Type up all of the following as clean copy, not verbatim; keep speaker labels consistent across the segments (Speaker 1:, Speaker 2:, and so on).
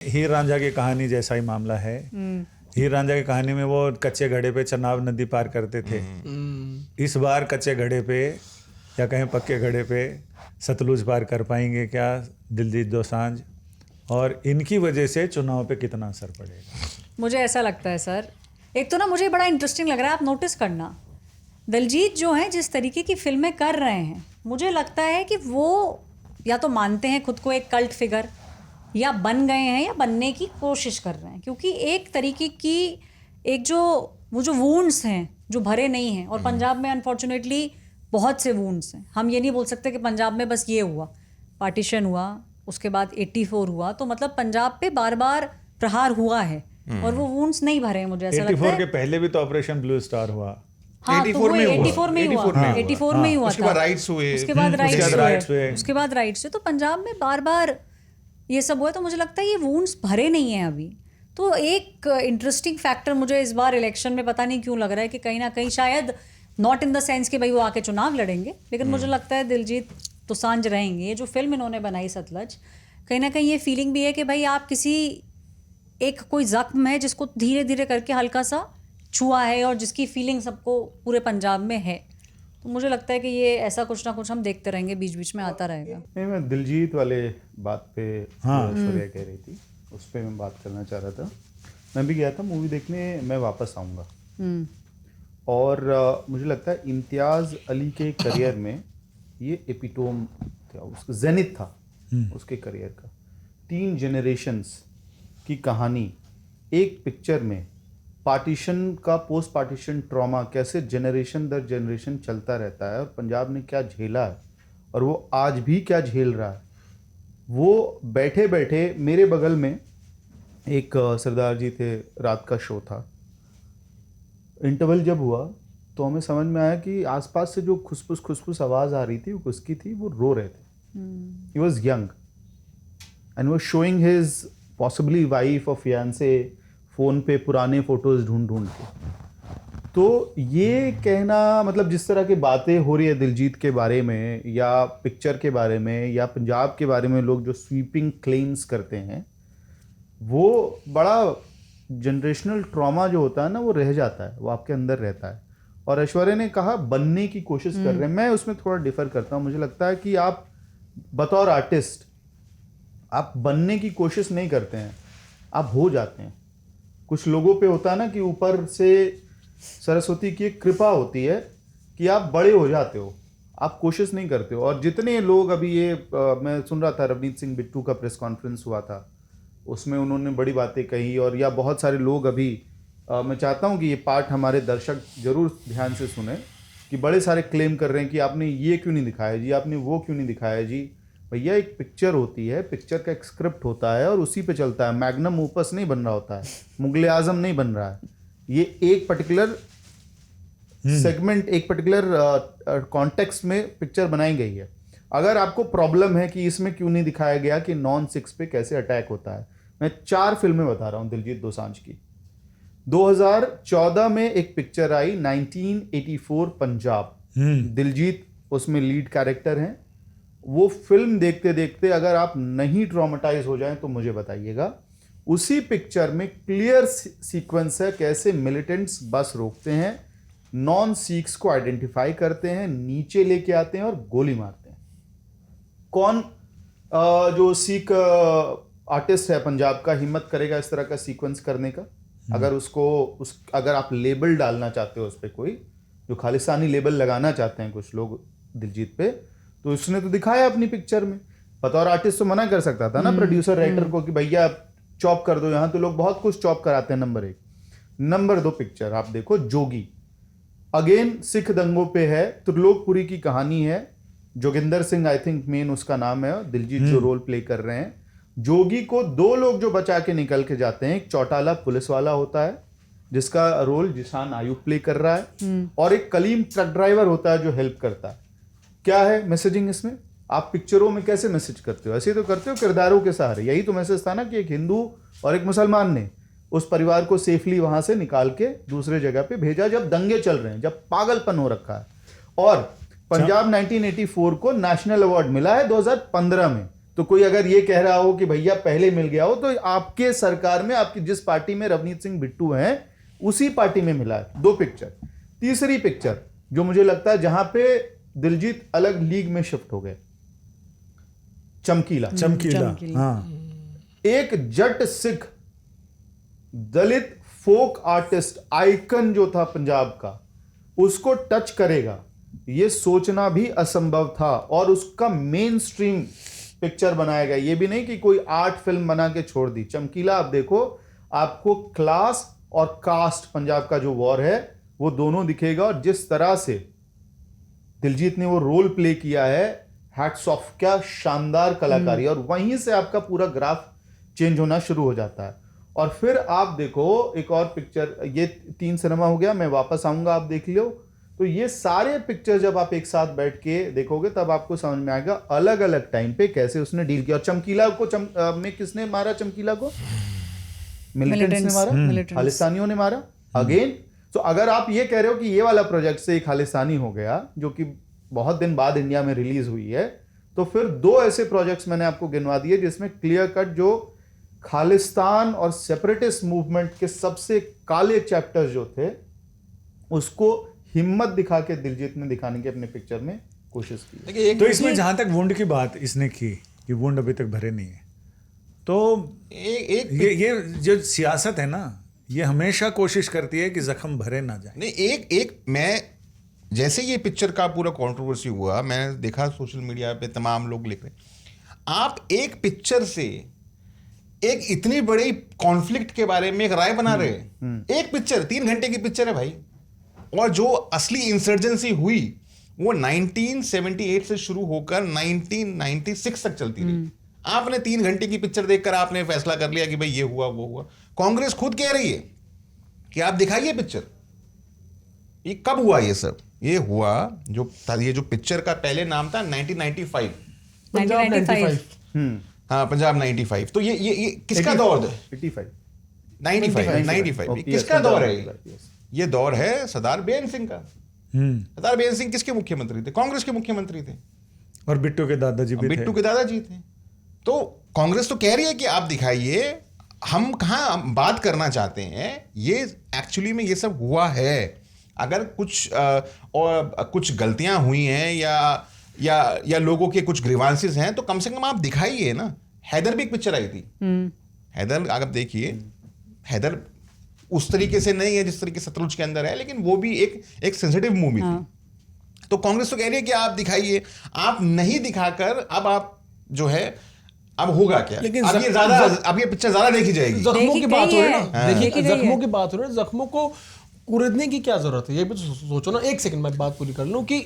Speaker 1: हीर रांझा की कहानी जैसा ही मामला है। हीर रांझा की कहानी में वो कच्चे घड़े पे चनाब नदी पार करते थे। इस बार कच्चे घड़े पे या कहें पक्के घड़े पे सतलुज पार कर पाएंगे क्या दिलजीत दोसांझ, और इनकी वजह से चुनाव पे कितना असर पड़ेगा?
Speaker 2: मुझे ऐसा लगता है सर, एक तो ना मुझे बड़ा इंटरेस्टिंग लग रहा है, आप नोटिस करना दिलजीत जो है जिस तरीके की फिल्में कर रहे हैं, मुझे लगता है कि वो या तो मानते हैं खुद को एक कल्ट फिगर, या बन गए हैं या बनने की कोशिश कर रहे हैं। क्योंकि एक तरीके की एक जो वो जो वूंड्स हैं जो भरे नहीं हैं, और पंजाब में अनफॉर्चुनेटली बहुत से वूंड्स हैं। हम ये नहीं बोल सकते कि पंजाब में बस ये हुआ, पार्टीशन हुआ, उसके बाद 84 हुआ, तो मतलब पंजाब पे बार बार प्रहार हुआ है और वो वूंड्स नहीं भरे हैं। मुझे ऐसा लगता
Speaker 1: 84
Speaker 2: है
Speaker 1: के पहले भी तो ऑपरेशन ब्लू स्टार हुआ।
Speaker 2: हाँ, तो वो 84 में ही हुआ, 84 में ही हुआ
Speaker 3: उसके
Speaker 2: था।
Speaker 3: बाद राइट्स हुए,
Speaker 2: उसके बाद
Speaker 1: राइट्स हुए।
Speaker 2: उसके बाद राइट्स हुए। तो पंजाब में बार बार ये सब हुआ, तो मुझे लगता है ये वूंड्स भरे नहीं हैं अभी। तो एक इंटरेस्टिंग फैक्टर मुझे इस बार इलेक्शन में पता नहीं क्यों लग रहा है कि कहीं ना कहीं, शायद नॉट इन द सेंस कि भाई वो आके चुनाव लड़ेंगे, लेकिन मुझे लगता है दिलजीत दोसांझ रहेंगे। ये जो फिल्म इन्होंने बनाई सतलज, कहीं ना कहीं ये फीलिंग भी है कि भाई आप किसी एक कोई जख्म है जिसको धीरे धीरे करके हल्का सा छुआ है, और जिसकी फीलिंग सबको पूरे पंजाब में है। तो मुझे लगता है कि ये ऐसा कुछ ना कुछ हम देखते रहेंगे, बीच बीच में आता रहेगा।
Speaker 4: नहीं, मैं दिलजीत वाले बात पे सूर्या कह रही थी, उस पर मैं बात करना चाह रहा था। मैं भी गया था मूवी देखने, मैं वापस आऊँगा, और मुझे लगता है इम्तियाज़ अली के करियर में ये एपिटोम था, उसका जेनिथ था उसके करियर का। 3 जनरेशन्स की कहानी एक पिक्चर में, पार्टीशन का पोस्ट पार्टीशन ट्रॉमा कैसे जनरेशन दर जनरेशन चलता रहता है, और पंजाब ने क्या झेला है और वो आज भी क्या झेल रहा है। वो बैठे बैठे मेरे बगल में एक सरदार जी थे, रात का शो था, इंटरवल जब हुआ तो हमें समझ में आया कि आसपास से जो खुसफुस आवाज़ आ रही थी, वो किसकी थी? वो रो रहे थे। ही वॉज यंग एंड वो शोइंग हिज पॉसिबली वाइफ और फियांसे फ़ोन पे पुराने फ़ोटोज़ ढूंढ के। तो ये कहना, मतलब जिस तरह की बातें हो रही है दिलजीत के बारे में या पिक्चर के बारे में या पंजाब के बारे में, लोग जो स्वीपिंग क्लेम्स करते हैं, वो बड़ा जनरेशनल ट्रॉमा जो होता है ना, वो रह जाता है, वो आपके अंदर रहता है। और ऐश्वर्या ने कहा बनने की कोशिश कर रहे हैं, मैं उसमें थोड़ा डिफर करता हूँ। मुझे लगता है कि आप बतौर आर्टिस्ट आप बनने की कोशिश नहीं करते हैं, आप हो जाते हैं। कुछ लोगों पे होता है ना कि ऊपर से सरस्वती की एक कृपा होती है कि आप बड़े हो जाते हो, आप कोशिश नहीं करते हो। और जितने लोग अभी ये मैं सुन रहा था, रवनीत सिंह बिट्टू का प्रेस कॉन्फ्रेंस हुआ था, उसमें उन्होंने बड़ी बातें कही, और या बहुत सारे लोग अभी मैं चाहता हूँ कि ये पार्ट हमारे दर्शक जरूर ध्यान से सुने, कि बड़े सारे क्लेम कर रहे हैं कि आपने ये क्यों नहीं दिखाया जी, आपने वो क्यों नहीं दिखाया जी। भैया एक पिक्चर होती है, पिक्चर का एक स्क्रिप्ट होता है और उसी पे चलता है। मैग्नम ओपस नहीं बन रहा होता है, मुगले आजम नहीं बन रहा है। ये एक पर्टिकुलर सेगमेंट, एक पर्टिकुलर कॉन्टेक्स्ट में पिक्चर बनाई गई है। अगर आपको प्रॉब्लम है कि इसमें क्यों नहीं दिखाया गया कि नॉन 6 पे कैसे अटैक होता है, मैं 4 फिल्में बता रहा हूं दिलजीत दोसांझ की। 2014 में एक पिक्चर आई 1984 पंजाब, दिलजीत उसमें लीड कैरेक्टर हैं। वो फिल्म देखते देखते अगर आप नहीं ट्रॉमेटाइज हो जाएं तो मुझे बताइएगा। उसी पिक्चर में क्लियर सीक्वेंस है कैसे मिलिटेंट्स बस रोकते हैं, नॉन सिख्स को आइडेंटिफाई करते हैं, नीचे लेके आते हैं और गोली मारते हैं। कौन जो सिख आर्टिस्ट है पंजाब का हिम्मत करेगा इस तरह का सीक्वेंस करने का? अगर आप लेबल डालना चाहते हो उस पर, कोई जो खालिस्तानी लेबल लगाना चाहते हैं कुछ लोग दिलजीत पे, तो उसने तो दिखाया अपनी पिक्चर में। बतौर आर्टिस्ट तो मना कर सकता था ना प्रोड्यूसर राइटर को कि भैया चॉप कर दो, यहां तो लोग बहुत कुछ चॉप कराते हैं। नंबर 1। नंबर 2 पिक्चर आप देखो जोगी, अगेन सिख दंगों पे है, त्रिलोकपुरी की कहानी है, Joginder Singh I think main उसका नाम है, दिलजीत जो रोल प्ले कर रहे हैं। जोगी को 2 लोग जो बचा के निकल के जाते हैं, एक चौटाला पुलिस वाला होता है जिसका रोल जिशान आयुब प्ले कर रहा है, और एक कलीम ट्रक ड्राइवर होता है जो हेल्प करता है। क्या है मैसेजिंग इसमें? आप पिक्चरों में कैसे मैसेज करते हो? ऐसे तो करते हो किरदारों के सहारे। यही तो मैसेज था ना कि एक हिंदू और एक मुसलमान ने उस परिवार को सेफली वहां से निकाल के दूसरे जगह पे भेजा जब दंगे चल रहे हैं, जब पागलपन हो रखा है। और पंजाब 1984 को नेशनल अवार्ड मिला है 2015 में। तो कोई अगर ये कह रहा हो कि भैया पहले मिल गया हो, तो आपके सरकार में आपकी जिस पार्टी में रवनीत सिंह बिट्टू हैं उसी पार्टी में मिला है 2 पिक्चर। तीसरी पिक्चर जो मुझे लगता है जहां पे दिलजीत अलग लीग में शिफ्ट हो गए, चमकीला।
Speaker 1: हाँ,
Speaker 4: एक जट सिख दलित फोक आर्टिस्ट आइकन जो था पंजाब का, उसको टच करेगा ये सोचना भी असंभव था, और उसका मेन स्ट्रीम पिक्चर बनाया गया। ये भी नहीं कि कोई आर्ट फिल्म बना के छोड़ दी। चमकीला आप देखो, आपको क्लास और कास्ट, पंजाब का जो वॉर है वो दोनों दिखेगा, और जिस तरह से दिलजीत ने वो रोल प्ले किया है, हैट्स ऑफ, क्या शानदार कलाकारी। और वहीं से आपका पूरा ग्राफ चेंज होना शुरू हो जाता है। और फिर आप देखो एक और पिक्चर, ये 3 सिनेमा हो गया, मैं वापस आऊंगा, आप देख लो। तो ये सारे पिक्चर जब आप एक साथ बैठ के देखोगे तब आपको समझ में आएगा अलग अलग टाइम पे कैसे उसने डील किया। और चमकीला को में किसने मारा? चमकीला को मिलिटेंट्स ने मारा, खालिस्तानियों ने मारा अगेन। तो अगर आप ये कह रहे हो कि ये वाला प्रोजेक्ट से एक खालिस्तानी हो गया, जो कि बहुत दिन बाद इंडिया में रिलीज हुई है, तो फिर 2 ऐसे प्रोजेक्ट्स मैंने आपको गिनवा दिए जिसमें क्लियर कट जो खालिस्तान और सेपरेटिस्ट मूवमेंट के सबसे काले चैप्टर्स जो थे, उसको हिम्मत दिखा के दिलजीत ने दिखाने की अपने पिक्चर में कोशिश की।
Speaker 1: तो इसमें जहां तक वुंड की बात इसने की कि वुंड अभी तक भरे नहीं है, तो ये जो सियासत है ना, ये हमेशा कोशिश करती है कि जख्म भरे ना जाए।
Speaker 3: नहीं, एक मैं जैसे ये पिक्चर का पूरा कंट्रोवर्सी हुआ, मैंने देखा सोशल मीडिया पे तमाम लोग लिख रहे, आप एक पिक्चर से एक इतनी बड़ी कॉन्फ्लिक्ट के बारे में एक राय बना रहे हैं। एक पिक्चर 3 घंटे की पिक्चर है भाई, और जो असली इंसर्जेंसी हुई वो 1978 से शुरू होकर 1996 तक चलती रही। आपने 3 घंटे की पिक्चर देखकर आपने फैसला कर लिया कि भाई ये हुआ वो हुआ। कांग्रेस खुद कह रही है कि आप दिखाइए पिक्चर, ये कब हुआ ये सब? ये हुआ ये जो पिक्चर का पहले नाम था 1995। हाँ, पंजाब 95। तो ये किसका दौर है? 95 किसका दौर है? ये दौर है सरदार बेअंत सिंह का। सरदार बेअंत सिंह किसके मुख्यमंत्री थे? कांग्रेस के मुख्यमंत्री थे,
Speaker 1: और बिट्टू के दादाजी भी थे।
Speaker 3: बिट्टू के दादाजी थे। तो कांग्रेस तो कह रही है कि आप दिखाइए, हम कहाँ बात करना चाहते हैं, ये एक्चुअली में ये सब हुआ है। अगर कुछ गलतियां हुई हैं या लोगों के कुछ ग्रीवांसेस हैं, तो कम से कम आप दिखाइए ना। हैदर भी एक पिक्चर आई थी, हैदर अगर देखिए, हैदर उस तरीके से नहीं है जिस तरीके सतलुज के अंदर है, लेकिन वो भी एक सेंसिटिव मूवी थी। तो कांग्रेस तो कह रही है कि आप दिखाइए, आप नहीं दिखाकर अब आप जो है, अब होगा क्या?
Speaker 5: लेकिन
Speaker 3: अब ये पिक्चर ज्यादा देखी जाएगी।
Speaker 5: जख्मों की बात हो रही है ना, देखिए जख्मों की बात हो रही है, जख्मों को कुरेदने की क्या जरूरत है? ये भी तो सोचो ना। एक सेकंड में बात पूरी कर लूं कि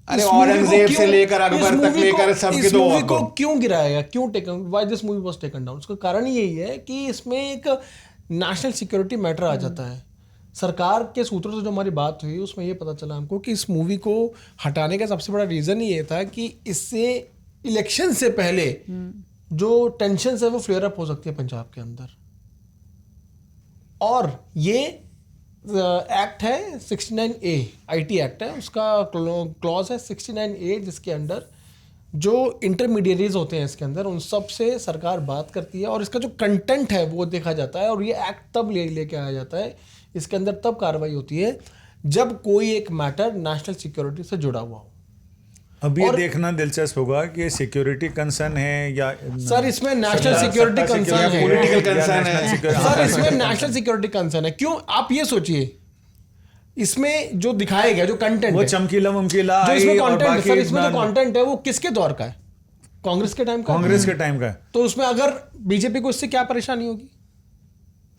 Speaker 3: अरे औरंगजेब से लेकर अकबर तक लेकर सबके दो
Speaker 5: मूवी को क्यों गिराया गया, क्यों taken, why this movie was taken down? उसका कारण यही है कि इसमें एक नेशनल सिक्योरिटी मैटर आ जाता है। सरकार के सूत्रों से जो हमारी बात हुई उसमें ये पता चला हमको कि इस मूवी को हटाने का सबसे बड़ा रीज़न ये था कि इससे इलेक्शन से पहले जो टेंशन है वो फ्लेयर अप हो सकती है पंजाब के अंदर। और ये एक्ट है 69A, IT एक्ट है, उसका क्लॉज है 69A, जिसके अंडर जो इंटरमीडिएरीज होते हैं इसके अंदर, उन सब से सरकार बात करती है और इसका जो कंटेंट है वो देखा जाता है। और ये एक्ट तब लेके आया जाता है, इसके अंदर तब कार्रवाई होती है जब कोई एक मैटर नेशनल सिक्योरिटी से जुड़ा हुआ हो।
Speaker 1: अब ये देखना दिलचस्प होगा कि ये सिक्योरिटी कंसर्न है या
Speaker 5: सर इसमें नेशनल सिक्योरिटी कंसर्न है,
Speaker 3: पॉलिटिकल कंसर्न है
Speaker 5: सर इसमें नेशनल सिक्योरिटी कंसर्न है। क्यों? आप ये सोचिए, इसमें जो दिखाया गया जो कंटेंट
Speaker 1: वो
Speaker 5: है,
Speaker 1: चमकीला मुमकीला
Speaker 5: जो इसमें
Speaker 1: और
Speaker 5: कंटेंट,
Speaker 1: बाकी
Speaker 5: सर इसमें जो कंटेंट है वो किसके दौर का है? कांग्रेस के टाइम का।
Speaker 1: कांग्रेस के टाइम का।
Speaker 5: तो उसमें अगर बीजेपी को इससे क्या परेशानी होगी?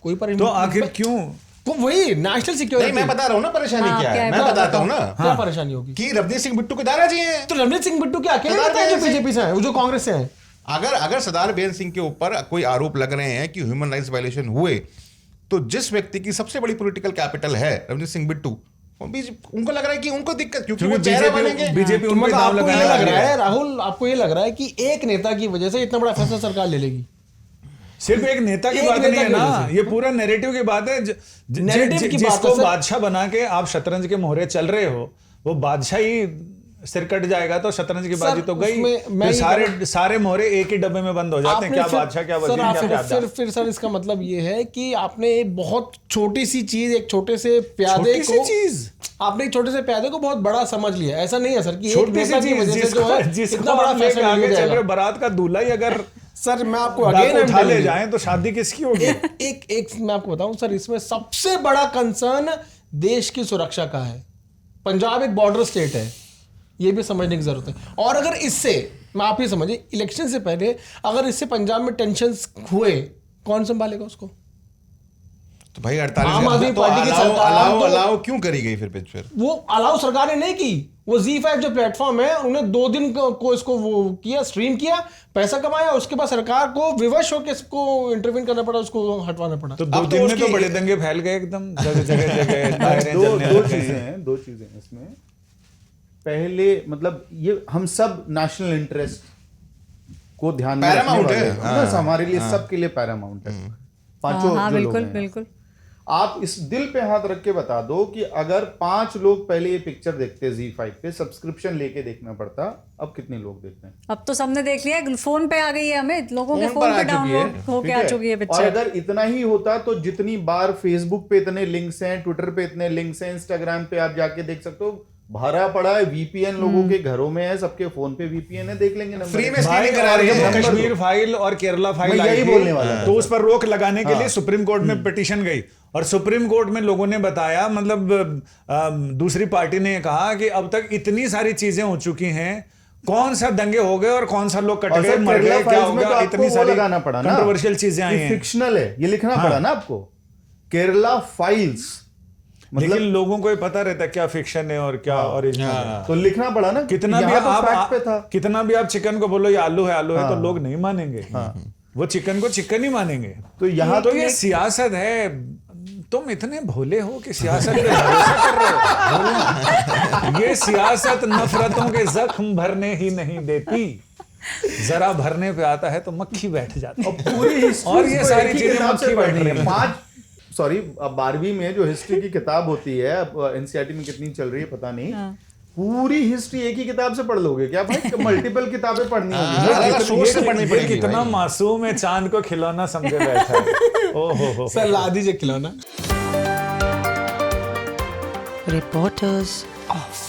Speaker 5: कोई परेशानी
Speaker 1: तो आखिर क्यों?
Speaker 5: तो वही नेशनल सिक्योरिटी।
Speaker 3: मैं बता रहा हूँ ना परेशानी क्या है, मैं बताता हूँ ना
Speaker 5: क्या परेशानी होगी
Speaker 3: कि रवनीत सिंह बिट्टू के दादाजी हैं।
Speaker 5: तो रवनीत सिंह बिट्टू के अकेले नेता हैं जो बीजेपी से हैं, वो जो कांग्रेस से हैं।
Speaker 3: अगर सरदार बेअंत सिंह के ऊपर कोई आरोप लग रहे हैं कि ह्यूमन राइट्स वायलेशन हुए, तो जिस व्यक्ति की सबसे बड़ी पॉलिटिकल कैपिटल है रवनीत सिंह बिट्टू, उनको लग रहा है कि उनको दिक्कत, क्योंकि वो चेहरा बनेंगे।
Speaker 1: बीजेपी
Speaker 5: तो मतलब आपको ये लग रहा है राहुल, आपको ये लग रहा है कि एक नेता की वजह से इतना बड़ा फैसला सरकार ले लेगी?
Speaker 1: सिर्फ एक नेता की बात नहीं है ना, ये पूरा नैरेटिव की बात है। जिसको बादशाह बना के आप शतरंज के मोहरे चल रहे हो, वो बादशाह ही सिर कट जाएगा तो शतरंज की बाजी तो गई।
Speaker 5: उसमें मैं
Speaker 1: फिर सारे मोहरे एक ही डब्बे में बंद हो जाते हैं। क्या बादशाह, क्या वजीर, क्या प्यादा।
Speaker 5: फिर सर इसका मतलब ये है कि आपने एक बहुत छोटी सी चीज, एक छोटे से प्यादे को, आपने एक छोटे से प्यादे को बहुत बड़ा समझ लिया। ऐसा नहीं है सर कि
Speaker 1: छोटी सी चीज
Speaker 5: इतना बड़ा फैसला लिया जाएगा।
Speaker 1: बारात का दूल्हा ही अगर
Speaker 5: सर मैं आपको अगेन
Speaker 1: उठा ले जाएं तो शादी किसकी होगी?
Speaker 5: एक मैं आपको बताऊं सर, इसमें सबसे बड़ा कंसर्न देश की सुरक्षा का है। पंजाब एक बॉर्डर स्टेट है, ये भी समझने की जरूरत है। और अगर इससे, मैं आप ही समझिए, इलेक्शन से पहले अगर इससे पंजाब में टेंशन हुए, कौन संभालेगा उसको?
Speaker 3: तो भाई 48
Speaker 5: आम आदमी पार्टी की सरकार
Speaker 3: अलाउ क्यों करी गई फिर पिक्चर?
Speaker 5: वो अलाउ सरकार ने नहीं की। वो ZEE5 जो प्लेटफॉर्म है, उन्होंने 2 दिन को इसको वो किया, स्ट्रीम किया, पैसा कमाया, उसके बाद सरकार को विवश होकर इसको इंटरवीन करना पड़ा, उसको हटवाना पड़ा।
Speaker 1: तो 2 दिन में तो बड़े दंगे फैल गए एकदम जगह।
Speaker 4: दो चीजें हैं इसमें। पहले मतलब ये हम सब नेशनल इंटरेस्ट को ध्यान में रखने वाले हैं, बस हमारे लिए सबके लिए पैरामाउंट है। पांचों
Speaker 2: हाँ,
Speaker 4: जो लोग
Speaker 2: बिल्कुल
Speaker 4: हैं।
Speaker 2: बिल्कुल।
Speaker 4: आप इस दिल पे हाथ रख के बता दो कि अगर 5 लोग पहले ये पिक्चर देखते ZEE5 पे, सब्सक्रिप्शन लेके देखना पड़ता, अब कितने लोग देखते हैं?
Speaker 2: अब तो सबने देख लिया, फोन पे आ गई है, हमें लोगों के
Speaker 3: फोन
Speaker 2: फोन
Speaker 3: पर
Speaker 2: पे
Speaker 3: आ चुकी है,
Speaker 2: डाउनलोड होके
Speaker 4: ठीक
Speaker 2: आ
Speaker 4: है?
Speaker 2: चुकी है
Speaker 4: और
Speaker 2: पिक्चर।
Speaker 4: अगर इतना ही होता तो जितनी बार फेसबुक पे इतने लिंक्स हैं, ट्विटर पे इतने लिंक्स हैं, इंस्टाग्राम पे आप जाके देख सकते हो, भरा पड़ा है। VPN लोगों के घरों में है, सबके फोन पे VPN है, देख लेंगे नंबर।
Speaker 3: फ्री में स्ट्रीमिंग करा रही है।
Speaker 1: कश्मीर फाइल और केरला फाइल
Speaker 4: मैं यही
Speaker 1: आई थी,
Speaker 4: बोलने वाला था।
Speaker 1: तो उस पर रोक लगाने के लिए सुप्रीम कोर्ट में पिटीशन गई, और सुप्रीम कोर्ट में लोगों ने बताया, मतलब दूसरी पार्टी ने कहा कि अब तक इतनी सारी चीजें हो चुकी हैं, कौन सा दंगे हो गए और कौन सा लोग कट
Speaker 4: और
Speaker 1: गए,
Speaker 4: सर,
Speaker 1: मर
Speaker 4: केरला
Speaker 1: गए, क्या
Speaker 4: फाइल्स
Speaker 1: हो
Speaker 4: में तो
Speaker 1: गया,
Speaker 4: आपको
Speaker 1: इतनी
Speaker 4: वो
Speaker 1: सारी
Speaker 4: लगाना पड़ा ना,
Speaker 1: कंट्रोवर्शियल चीजें आई हैं।
Speaker 4: फिक्शनल है, ये लिखना पड़ा ना आपको, केरला फाइल्स।
Speaker 1: लेकिन लोगों को ये पता रहता है क्या फिक्शन है और क्या ओरिजिनल है।
Speaker 4: तो लिखना पड़ा ना,
Speaker 1: कितना भी
Speaker 4: यहाँ तो
Speaker 1: आप
Speaker 4: फैक्ट पे था।
Speaker 1: कितना भी आप चिकन को बोलो ये आलू है तो लोग नहीं मानेंगे। वो चिकन को चिकन ही मानेंगे।
Speaker 4: तो यहाँ
Speaker 1: तो ये सियासत है। तुम इतने भोले हो कि सियासत पे भरोसा कर रहे हो। ये सियासत नफरतों के जख्म भरने ही नहीं देती, जरा भरने पे आता है तो मक्खी बैठ जाती है।
Speaker 4: पूरी
Speaker 1: और ये सारी चीजें मक्खी बैठ रही है।
Speaker 4: 12वीं में जो हिस्ट्री की किताब होती है, अब NCERT में कितनी चल रही है पता नहीं, पूरी हिस्ट्री एक ही किताब से पढ़ लोगे क्या भाई? मल्टीपल किताबें पढ़नी होगी।
Speaker 3: अलग सोच से पढ़नी पड़ेगी।
Speaker 1: कितना मासूम है, चांद को खिलौना समझे बैठा है। ओहो
Speaker 5: सर ला दीजिए खिलौना।
Speaker 6: Reporters off.